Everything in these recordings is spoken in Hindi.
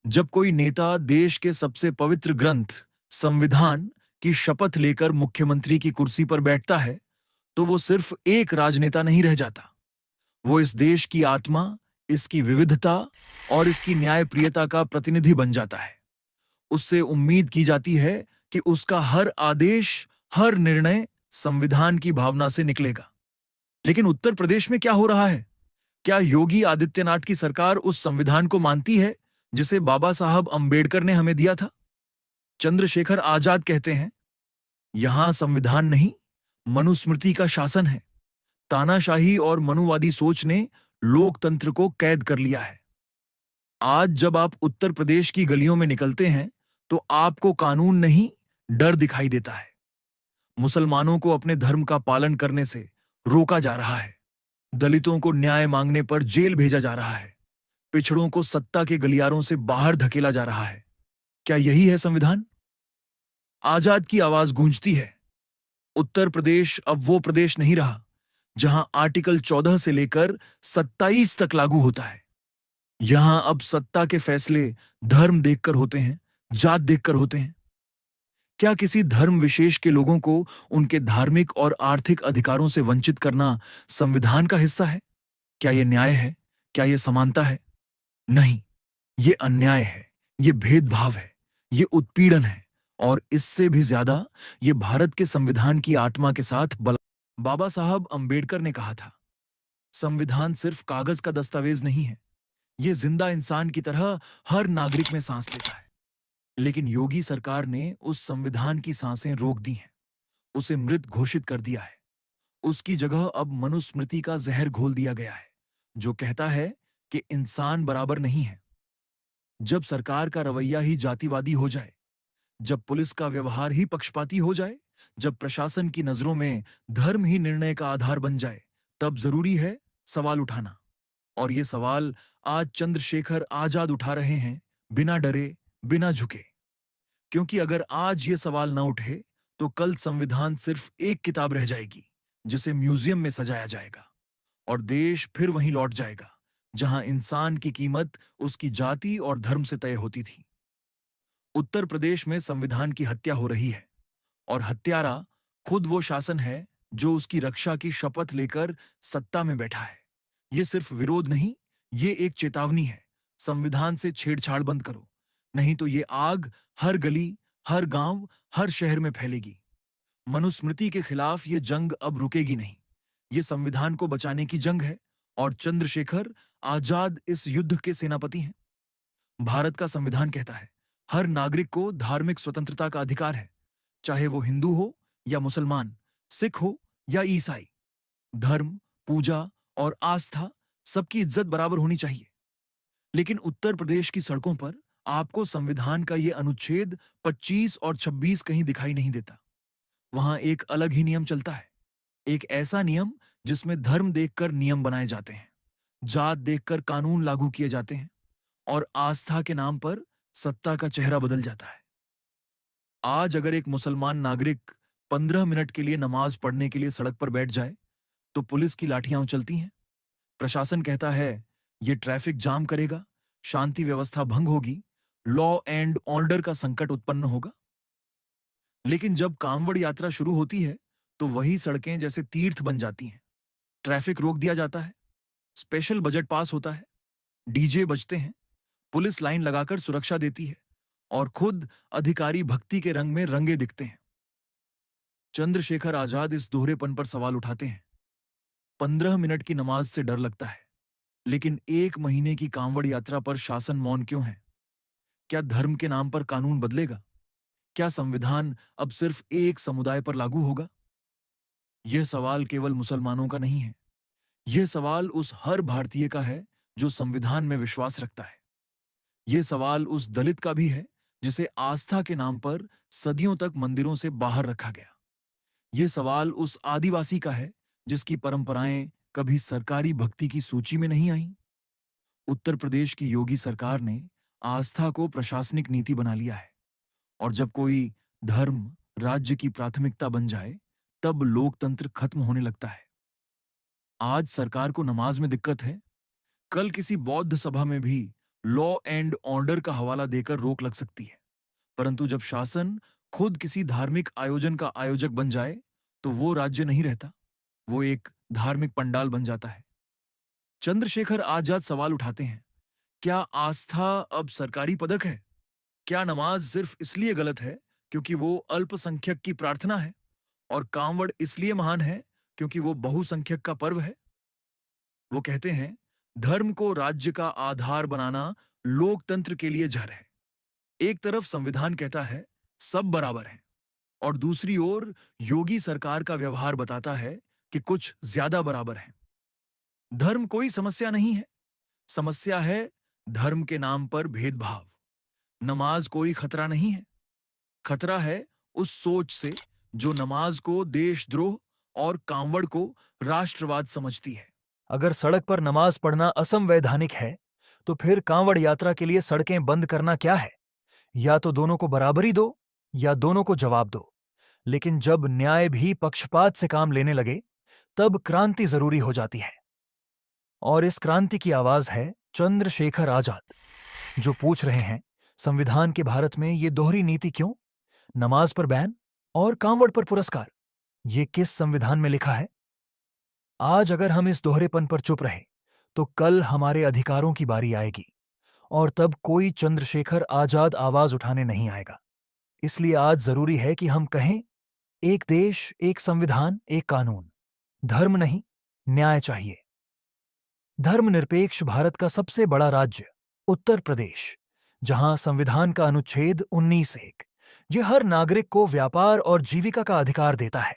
जब कोई नेता देश के सबसे पवित्र ग्रंथ संविधान की शपथ लेकर मुख्यमंत्री की कुर्सी पर बैठता है, तो वो सिर्फ एक राजनेता नहीं रह जाता। वो इस देश की आत्मा, इसकी विविधता और इसकी न्यायप्रियता का प्रतिनिधि बन जाता है। उससे उम्मीद की जाती है कि उसका हर आदेश, हर निर्णय संविधान की भावना से निकलेगा। लेकिन उत्तर प्रदेश में क्या हो रहा है? क्या योगी आदित्यनाथ की सरकार उस संविधान को मानती है जिसे बाबा साहब अंबेडकर ने हमें दिया था? चंद्रशेखर आजाद कहते हैं, यहां संविधान नहीं, मनुस्मृति का शासन है। तानाशाही और मनुवादी सोच ने लोकतंत्र को कैद कर लिया है। आज जब आप उत्तर प्रदेश की गलियों में निकलते हैं, तो आपको कानून नहीं, डर दिखाई देता है। मुसलमानों को अपने धर्म का पालन करने से रोका जा रहा है। दलितों को न्याय मांगने पर जेल भेजा जा रहा है। पिछड़ों को सत्ता के गलियारों से बाहर धकेला जा रहा है। क्या यही है संविधान? आजाद की आवाज गूंजती है। उत्तर प्रदेश अब वो प्रदेश नहीं रहा जहां आर्टिकल 14 से लेकर 27 तक लागू होता है। यहां अब सत्ता के फैसले धर्म देखकर होते हैं, जात देखकर होते हैं। क्या किसी धर्म विशेष के लोगों को उनके धार्मिक और आर्थिक अधिकारों से वंचित करना संविधान का हिस्सा है? क्या यह न्याय है? क्या यह समानता है? नहीं, ये अन्याय है, ये भेदभाव है, ये उत्पीड़न है और इससे भी ज्यादा ये भारत के संविधान की आत्मा के साथ बल। बाबा साहब अंबेडकर ने कहा था, संविधान सिर्फ कागज का दस्तावेज नहीं है, ये जिंदा इंसान की तरह हर नागरिक में सांस लेता है। लेकिन योगी सरकार ने उस संविधान की सांसें रोक दी हैं, उसे मृत घोषित कर दिया है। उसकी जगह अब मनुस्मृति का जहर घोल दिया गया है, जो कहता है कि इंसान बराबर नहीं है। जब सरकार का रवैया ही जातिवादी हो जाए, जब पुलिस का व्यवहार ही पक्षपाती हो जाए, जब प्रशासन की नजरों में धर्म ही निर्णय का आधार बन जाए, तब जरूरी है सवाल उठाना। और ये सवाल आज चंद्रशेखर आजाद उठा रहे हैं, बिना डरे, बिना झुके। क्योंकि अगर आज ये सवाल न उठे, तो कल संविधान सिर्फ एक किताब रह जाएगी, जिसे म्यूजियम में सजाया जाएगा और देश फिर वहीं लौट जाएगा जहां इंसान की कीमत उसकी जाति और धर्म से तय होती थी। उत्तर प्रदेश में संविधान की हत्या हो रही है और हत्यारा खुद वो शासन है जो उसकी रक्षा की शपथ लेकर सत्ता में बैठा है। ये सिर्फ विरोध नहीं, ये एक चेतावनी है। संविधान से छेड़छाड़ बंद करो, नहीं तो ये आग हर गली, हर गांव, हर शहर में फैलेगी। मनुस्मृति के खिलाफ ये जंग अब रुकेगी नहीं। ये संविधान को बचाने की जंग है और चंद्रशेखर आजाद इस युद्ध के सेनापति हैं। भारत का संविधान कहता है, हर नागरिक को धार्मिक स्वतंत्रता का अधिकार है, चाहे वो हिंदू हो या मुसलमान, सिख हो या ईसाई। धर्म, पूजा और आस्था, सबकी इज्जत बराबर होनी चाहिए। लेकिन उत्तर प्रदेश की सड़कों पर आपको संविधान का ये अनुच्छेद 25 और 26 कहीं दिखाई नहीं देता। वहां एक अलग ही नियम चलता है। एक ऐसा नियम जिसमें धर्म देखकर नियम बनाए जाते हैं, जात देखकर कानून लागू किए जाते हैं और आस्था के नाम पर सत्ता का चेहरा बदल जाता है। आज अगर एक मुसलमान नागरिक 15 मिनट के लिए नमाज पढ़ने के लिए सड़क पर बैठ जाए, तो पुलिस की लाठियां उछलती हैं। प्रशासन कहता है, ये ट्रैफिक जाम करेगा, शांति व्यवस्था भंग होगी, लॉ एंड ऑर्डर का संकट उत्पन्न होगा। लेकिन जब कांवड़ यात्रा शुरू होती है, तो वही सड़कें जैसे तीर्थ बन जाती हैं। ट्रैफिक रोक दिया जाता है, स्पेशल बजट पास होता है, डीजे बजते हैं, पुलिस लाइन लगाकर सुरक्षा देती है और खुद अधिकारी भक्ति के रंग में रंगे दिखते हैं। चंद्रशेखर आजाद इस दोहरेपन पर सवाल उठाते हैं। 15 मिनट की नमाज से डर लगता है, लेकिन 1 महीने की कांवड़ यात्रा पर शासन मौन क्यों है? क्या धर्म के नाम पर कानून बदलेगा? क्या संविधान अब सिर्फ एक समुदाय पर लागू होगा? यह सवाल केवल मुसलमानों का नहीं है। यह सवाल उस हर भारतीय का है जो संविधान में विश्वास रखता है। यह सवाल उस दलित का भी है जिसे आस्था के नाम पर सदियों तक मंदिरों से बाहर रखा गया। यह सवाल उस आदिवासी का है जिसकी परंपराएं कभी सरकारी भक्ति की सूची में नहीं आईं। उत्तर प्रदेश की योगी सरकार ने आस्था को प्रशासनिक नीति बना लिया है और जब कोई धर्म राज्य की प्राथमिकता बन जाए, तब लोकतंत्र खत्म होने लगता है। आज सरकार को नमाज में दिक्कत है, कल किसी बौद्ध सभा में भी लॉ एंड ऑर्डर का हवाला देकर रोक लग सकती है। परंतु जब शासन खुद किसी धार्मिक आयोजन का आयोजक बन जाए, तो वो राज्य नहीं रहता, वो एक धार्मिक पंडाल बन जाता है। चंद्रशेखर आजाद सवाल उठाते हैं, क्या आस्था अब सरकारी पदक है? क्या नमाज सिर्फ इसलिए गलत है क्योंकि वो अल्पसंख्यक की प्रार्थना है, और कांवड़ इसलिए महान है क्योंकि वो बहुसंख्यक का पर्व है? वो कहते हैं, धर्म को राज्य का आधार बनाना लोकतंत्र के लिए जहर है। एक तरफ संविधान कहता है सब बराबर हैं, और दूसरी ओर योगी सरकार का व्यवहार बताता है कि कुछ ज्यादा बराबर हैं। धर्म कोई समस्या नहीं है, समस्या है धर्म के नाम पर भेदभाव। नमाज कोई खतरा नहीं है, खतरा है उस सोच से जो नमाज को देशद्रोह और कांवड़ को राष्ट्रवाद समझती है। अगर सड़क पर नमाज पढ़ना असंवैधानिक है, तो फिर कांवड़ यात्रा के लिए सड़कें बंद करना क्या है? या तो दोनों को बराबरी दो, या दोनों को जवाब दो। लेकिन जब न्याय भी पक्षपात से काम लेने लगे, तब क्रांति जरूरी हो जाती है। और इस क्रांति की आवाज है चंद्रशेखर आजाद, जो पूछ रहे हैं, संविधान के भारत में ये दोहरी नीति क्यों? नमाज पर बैन और कांवड़ पर पुरस्कार, ये किस संविधान में लिखा है? आज अगर हम इस दोहरेपन पर चुप रहे, तो कल हमारे अधिकारों की बारी आएगी, और तब कोई चंद्रशेखर आजाद आवाज उठाने नहीं आएगा। इसलिए आज जरूरी है कि हम कहें, एक देश, एक संविधान, एक कानून। धर्म नहीं, न्याय चाहिए। धर्मनिरपेक्ष भारत का सबसे बड़ा राज्य उत्तर प्रदेश, जहां संविधान का अनुच्छेद 19(1) ये हर नागरिक को व्यापार और जीविका का अधिकार देता है।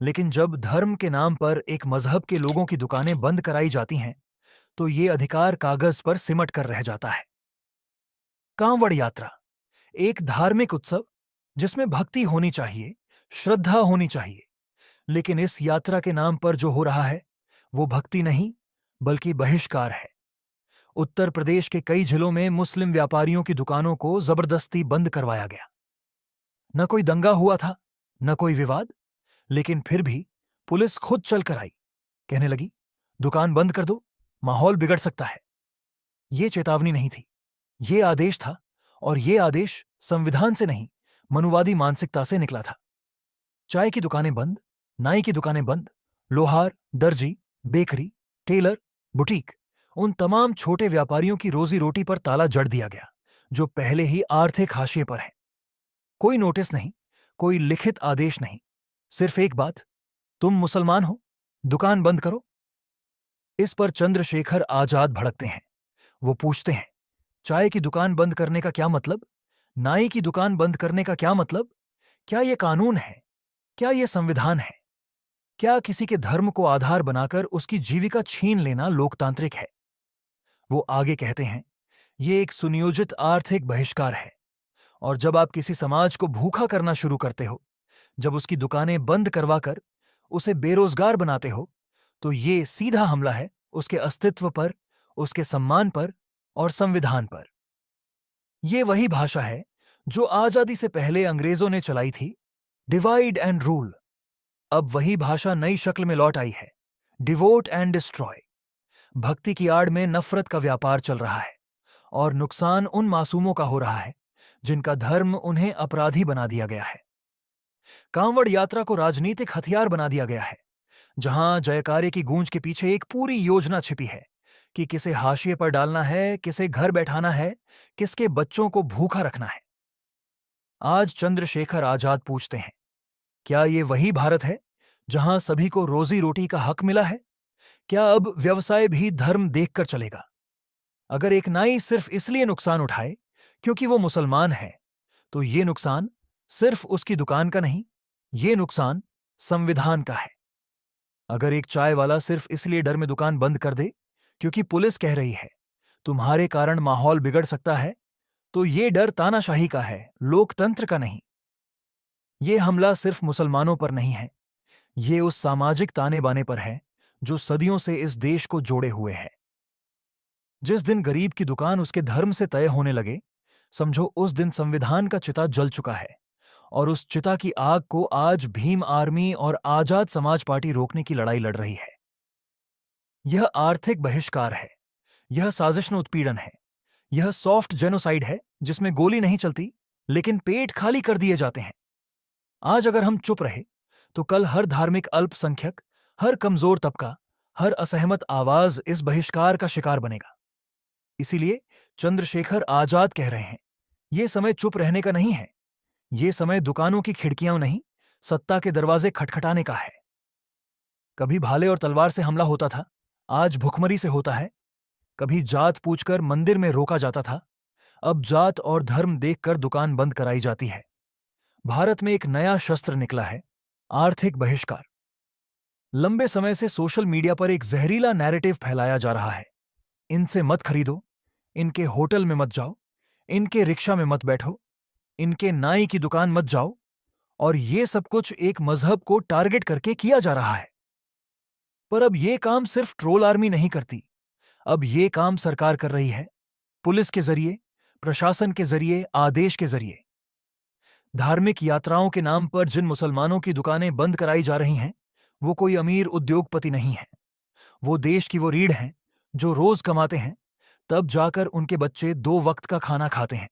लेकिन जब धर्म के नाम पर एक मजहब के लोगों की दुकानें बंद कराई जाती हैं, तो ये अधिकार कागज पर सिमट कर रह जाता है। कांवड़ यात्रा एक धार्मिक उत्सव जिसमें भक्ति होनी चाहिए, श्रद्धा होनी चाहिए। लेकिन इस यात्रा के नाम पर जो हो रहा है, वो भक्ति नहीं, बल्कि बहिष्कार है। उत्तर प्रदेश के कई जिलों में मुस्लिम व्यापारियों की दुकानों को जबरदस्ती बंद करवाया गया। न कोई दंगा हुआ था, न कोई विवाद, लेकिन फिर भी पुलिस खुद चलकर आई, कहने लगी, दुकान बंद कर दो, माहौल बिगड़ सकता है। ये चेतावनी नहीं थी, ये आदेश था, और ये आदेश संविधान से नहीं, मनुवादी मानसिकता से निकला था। चाय की दुकानें बंद, नाई की दुकानें बंद, लोहार, दर्जी, बेकरी, टेलर, बुटीक, उन तमाम छोटे व्यापारियों की रोजी रोटी पर ताला जड़ दिया गया, जो पहले ही आर्थिक हाशिए पर हैं। कोई नोटिस नहीं, कोई लिखित आदेश नहीं, सिर्फ एक बात, तुम मुसलमान हो, दुकान बंद करो। इस पर चंद्रशेखर आजाद भड़कते हैं। वो पूछते हैं, चाय की दुकान बंद करने का क्या मतलब? नाई की दुकान बंद करने का क्या मतलब? क्या ये कानून है? क्या ये संविधान है? क्या किसी के धर्म को आधार बनाकर उसकी जीविका छीन लेना लोकतांत्रिक है? वो आगे कहते हैं, ये एक सुनियोजित आर्थिक बहिष्कार है। और जब आप किसी समाज को भूखा करना शुरू करते हो, जब उसकी दुकानें बंद करवाकर उसे बेरोजगार बनाते हो, तो ये सीधा हमला है उसके अस्तित्व पर, उसके सम्मान पर और संविधान पर। ये वही भाषा है जो आजादी से पहले अंग्रेजों ने चलाई थी, डिवाइड एंड रूल। अब वही भाषा नई शक्ल में लौट आई है, डिवोट एंड डिस्ट्रॉय। भक्ति की आड़ में नफरत का व्यापार चल रहा है, और नुकसान उन मासूमों का हो रहा है जिनका धर्म उन्हें अपराधी बना दिया गया है। कांवड़ यात्रा को राजनीतिक हथियार बना दिया गया है, जहां जयकारे की गूंज के पीछे एक पूरी योजना छिपी है कि किसे हाशिए पर डालना है, किसे घर बैठाना है, किसके बच्चों को भूखा रखना है। आज चंद्रशेखर आजाद पूछते हैं, क्या ये वही भारत है जहां सभी को रोजी रोटी का हक मिला है? क्या अब व्यवसाय भी धर्म देखकर चलेगा? अगर एक नाई सिर्फ इसलिए नुकसान उठाए क्योंकि वो मुसलमान है, तो ये नुकसान सिर्फ उसकी दुकान का नहीं, ये नुकसान संविधान का है। अगर एक चाय वाला सिर्फ इसलिए डर में दुकान बंद कर दे क्योंकि पुलिस कह रही है, तुम्हारे कारण माहौल बिगड़ सकता है, तो ये डर तानाशाही का है, लोकतंत्र का नहीं। ये हमला सिर्फ मुसलमानों पर नहीं है, ये उस सामाजिक ताने बाने पर है जो सदियों से इस देश को जोड़े हुए है। जिस दिन गरीब की दुकान उसके धर्म से तय होने लगे, समझो उस दिन संविधान का चिता जल चुका है, और उस चिता की आग को आज भीम आर्मी और आजाद समाज पार्टी रोकने की लड़ाई लड़ रही है। यह आर्थिक बहिष्कार है, यह साजिश उत्पीड़न है, यह सॉफ्ट जेनोसाइड है जिसमें गोली नहीं चलती, लेकिन पेट खाली कर दिए जाते हैं। आज अगर हम चुप रहे तो कल हर धार्मिक अल्पसंख्यक, हर कमजोर तबका, हर असहमत आवाज इस बहिष्कार का शिकार बनेगा। इसीलिए चंद्रशेखर आजाद कह रहे हैं, ये समय चुप रहने का नहीं है, ये समय दुकानों की खिड़कियां नहीं, सत्ता के दरवाजे खटखटाने का है। कभी भाले और तलवार से हमला होता था, आज भुखमरी से होता है। कभी जात पूछकर मंदिर में रोका जाता था, अब जात और धर्म देखकर दुकान बंद कराई जाती है। भारत में एक नया शस्त्र निकला है, आर्थिक बहिष्कार। लंबे समय से सोशल मीडिया पर एक जहरीला नैरेटिव फैलाया जा रहा है, इनसे मत खरीदो, इनके होटल में मत जाओ, इनके रिक्शा में मत बैठो, इनके नाई की दुकान मत जाओ, और ये सब कुछ एक मजहब को टारगेट करके किया जा रहा है। पर अब ये काम सिर्फ ट्रोल आर्मी नहीं करती, अब ये काम सरकार कर रही है, पुलिस के जरिए, प्रशासन के जरिए, आदेश के जरिए। धार्मिक यात्राओं के नाम पर जिन मुसलमानों की दुकानें बंद कराई जा रही हैं, वो कोई अमीर उद्योगपति नहीं है, वो देश की वो रीढ़ हैं जो रोज कमाते हैं, तब जाकर उनके बच्चे 2 वक्त का खाना खाते हैं।